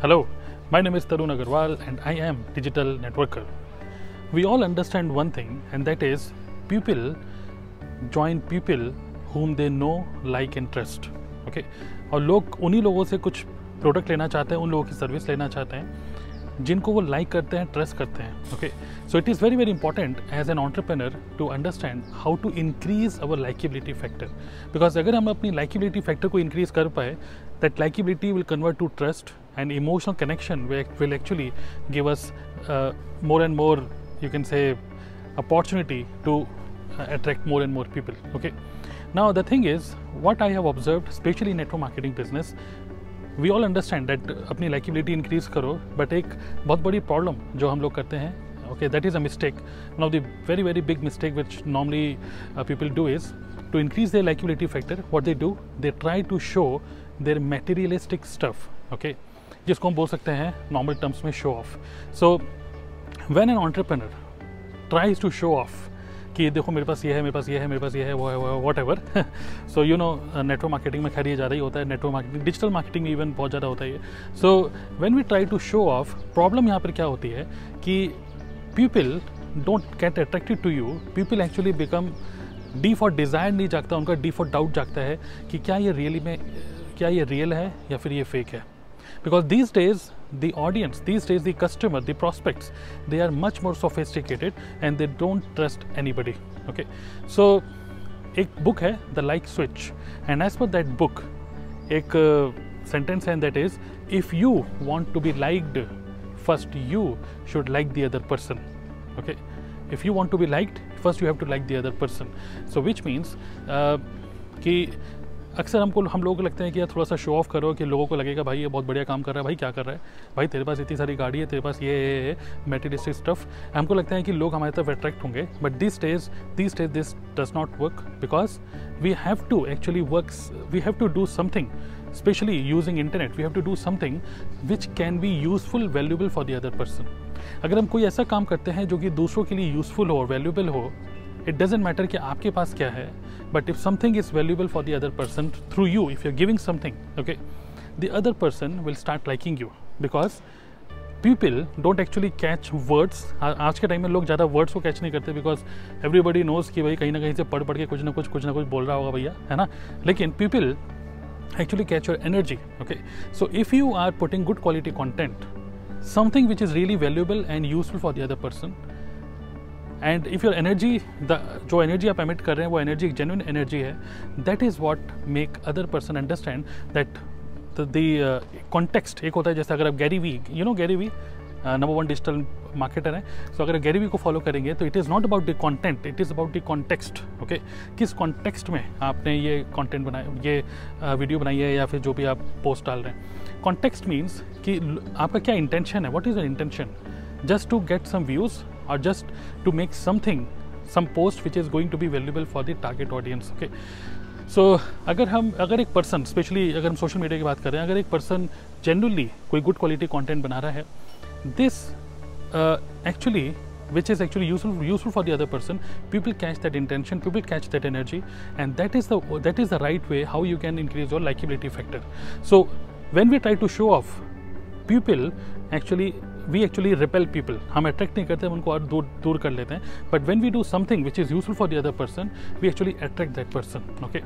Hello, my name is Tarun Agarwal and I am Digital Networker. We all understand one thing, and that is people join people whom they know, like and trust. Okay? और लोग उन्हीं लोगों से कुछ product लेना चाहते हैं, उन लोगों की सर्विस लेना चाहते हैं जिनको वो लाइक करते हैं, ट्रस्ट करते हैं. Okay, so it is very very important as an entrepreneur to understand how to increase our likeability factor. Because अगर हम अपनी लाइकेबिलिटी फैक्टर को इंक्रीज कर पाए, that likeability will convert to trust and emotional connection will actually give us more and more, you can say, opportunity to attract more and more people. Okay, now the thing is, what I have observed, especially in network marketing business, we all understand that अपनी likability increase करो, but एक बहुत बड़ी problem जो हम लोग करते हैं, okay, that is a mistake. One of the very very big mistake which normally people do is to increase their likability factor. What they do, they try to show their materialistic stuff. Okay, जिसको हम बोल सकते हैं normal terms में show off. So when an entrepreneur tries to show off कि देखो मेरे पास ये है, मेरे पास ये है, मेरे पास ये है, वो है, whatever. So you know, network marketing में खैर ये ज़्यादा ही होता है, नेटवर्क मार्केटिंग, डिजिटल मार्केटिंग में इवन बहुत ज़्यादा होता है ये. So when we try to show off, problem यहाँ पर क्या होती है कि people don't get attracted to you. People actually become, D for desire नहीं जागता उनका, डी फॉर डाउट जागता है कि क्या ये रियली में, क्या ये रियल है या फिर ये फेक है. Because these days the audience, these days the customer, the prospects, they are much more sophisticated and they don't trust anybody. Okay, so एक book है The Like Switch, and as per that book एक sentence है, and that is, if you want to be liked, first you should like the other person. Okay, if you want to be liked, first you have to like the other person. So which means कि अक्सर हम लोगों को लगता है कि यार थोड़ा सा शो ऑफ करो कि लोगों को लगेगा भाई ये बहुत बढ़िया काम कर रहा है, भाई क्या कर रहा है, भाई तेरे पास इतनी सारी गाड़ी है, तेरे पास ये मटेरियलिस्टिक स्टफ. हमको लगता है कि लोग हमारे तरफ अट्रैक्ट होंगे, but this days this does not work, because we have to actually work, we have to do something, specially using internet, we have to do something which can be useful, valuable for the other person. अगर हम कोई ऐसा काम करते हैं जो कि दूसरों के लिए यूजफुल हो और वैल्यूबल हो, it doesn't matter कि आपके पास क्या है, but if something is valuable for the other person through you, if you're giving something, okay, the other person will start liking you, because people don't actually catch words. आज के time में लोग ज़्यादा words को catch नहीं करते, because everybody knows कि भाई कहीं ना कहीं से पढ़ के कुछ ना कुछ बोल रहा होगा भैया, है ना. लेकिन people actually catch your energy. Okay, so if you are putting good quality content, something which is really valuable and useful for the other person, and if your energy, जो एनर्जी आप एमिट कर रहे हैं वो energy एक genuine energy है, that is what make other person understand that the context. एक होता है जैसे अगर आप Gary Vee, you know Gary Vee number 1 digital marketer है, सो अगर गैरी वी को फॉलो करेंगे तो it is not about the content, it is about the context. Okay, किस कॉन्टेक्स्ट में आपने ये कंटेंट बनाया, ये वीडियो बनाई है या फिर जो भी आप पोस्ट डाल रहे हैं. कॉन्टेक्स्ट मीन्स कि आपका क्या इंटेंशन है, what is your intention, just to get some views or just to make something, some post which is going to be valuable for the target audience. Okay, so अगर एक person, specially अगर हम social media की बात करें, अगर एक person genuinely कोई गुड क्वालिटी कंटेंट बना रहा है, this actually which is actually useful for the other person, people catch that intention, people catch that energy, and that is the right way how you can increase your likability factor. So when we try to show off, people we actually repel people. हम attract नहीं करते, हम उनको और दूर कर लेते हैं. But when we do something which is useful for the other person, we actually attract that person. Okay,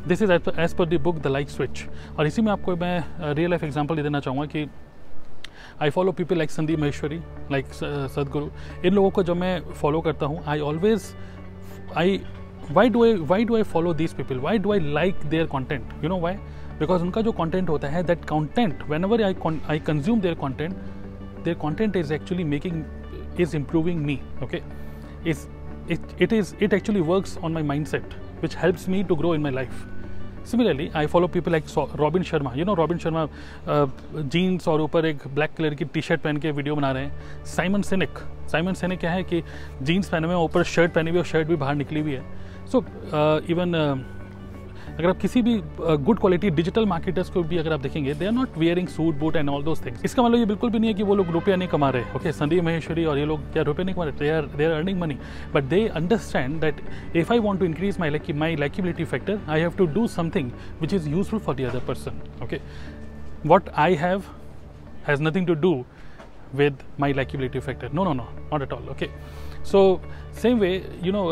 this is as per the book the like switch. और इसी में आपको मैं रियल लाइफ एग्जाम्पल देना चाहूँगा कि I follow people like Sandeep Maheshwari, like सदगुरु. इन लोगों को जब मैं फॉलो करता हूँ, why do I follow these people, why do I like their content, you know why? Because उनका जो content होता है, that content, whenever I consume their content is actually is improving me. Okay, it actually works on my mindset, which helps me to grow in my life. Similarly, I follow people like Robin Sharma. You know Robin Sharma, jeans और ऊपर एक black colour की T shirt पहन के video बना रहे हैं. Simon सिनेक क्या है कि जीन्स पहने हुए, ऊपर शर्ट पहनी हुई और शर्ट भी बाहर निकली हुई है. सो इवन अगर आप किसी भी गुड क्वालिटी डिजिटल मार्केटर्स को भी अगर आप देखेंगे, they are not wearing suit boot and all those things. इसका मतलब ये बिल्कुल भी नहीं है कि वो लोग रुपया नहीं कमा रहे. ओके, संदीप महेश्वरी और ये लोग क्या रुपये नहीं कमा रहे, they are earning money, but they understand that if I want to increase my likeability factor, I have to do something which is useful for the other person. Okay, what I have has nothing to do with my likability factor. No, not at all. Okay, so same way, you know,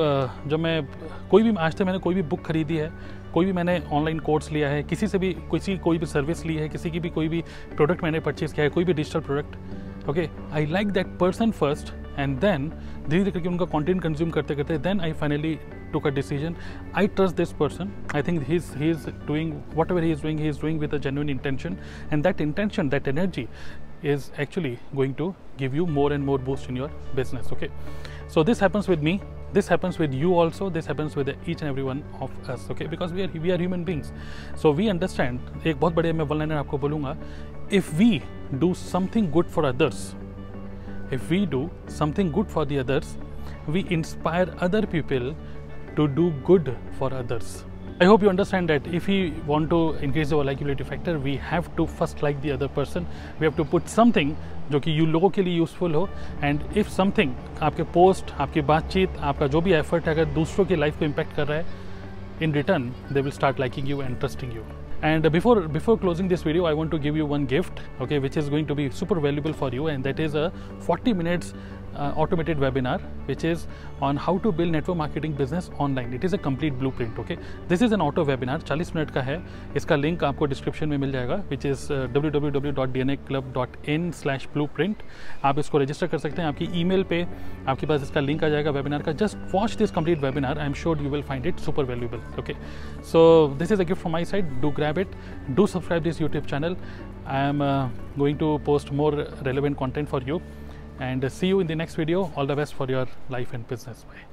जब मैं कोई भी आज तक मैंने कोई भी book खरीदी है, कोई भी मैंने ऑनलाइन कोर्स लिया है, किसी से भी कोई भी सर्विस ली है, किसी की भी कोई भी प्रोडक्ट मैंने परचेज किया है, कोई भी digital product, okay, I like that person first and then धीरे धीरे करके उनका कंटेंट कंज्यूम करते करते then I finally took a decision. I trust this person. I think he is doing whatever he is doing with a genuine intention, and that intention, that energy is actually going to give you more and more boost in your business. Okay, so this happens with me, this happens with you also, this happens with each and every one of us. Okay, because we are human beings, so we understand. एक बहुत बड़े मैं one liner आपको बोलूँगा, if we do something good for others, if we do something good for the others, we inspire other people to do good for others. I hope you understand that if we want to increase our likability factor, we have to first like the other person. We have to put something जो कि you लोगों के लिए useful हो, and if something आपके post, आपकी बातचीत, आपका जो भी एफर्ट है, अगर दूसरों की लाइफ को इम्पैक्ट कर रहा है, in return they will start liking you and trusting you. And before closing this video, I want to give you one gift, okay, which is going to be super valuable for you, and that is a 40 minutes automated webinar which is on how to build network marketing business online. It is a complete blueprint. Okay, this is an auto webinar, 40 minute का है. इसका link आपको description में मिल जाएगा, which is www.dnaclub.in/blueprint. आप इसको register कर सकते हैं. आपकी ईमेल पे आपके पास इसका लिंक आ जाएगा वेबिनार का. Just watch this complete webinar. I am sure you will find it super valuable. Okay, so this is a gift from my side. Do grab it. Do subscribe this YouTube channel. I am going to post more relevant content for you, and see you in the next video. All the best for your life and business. Bye.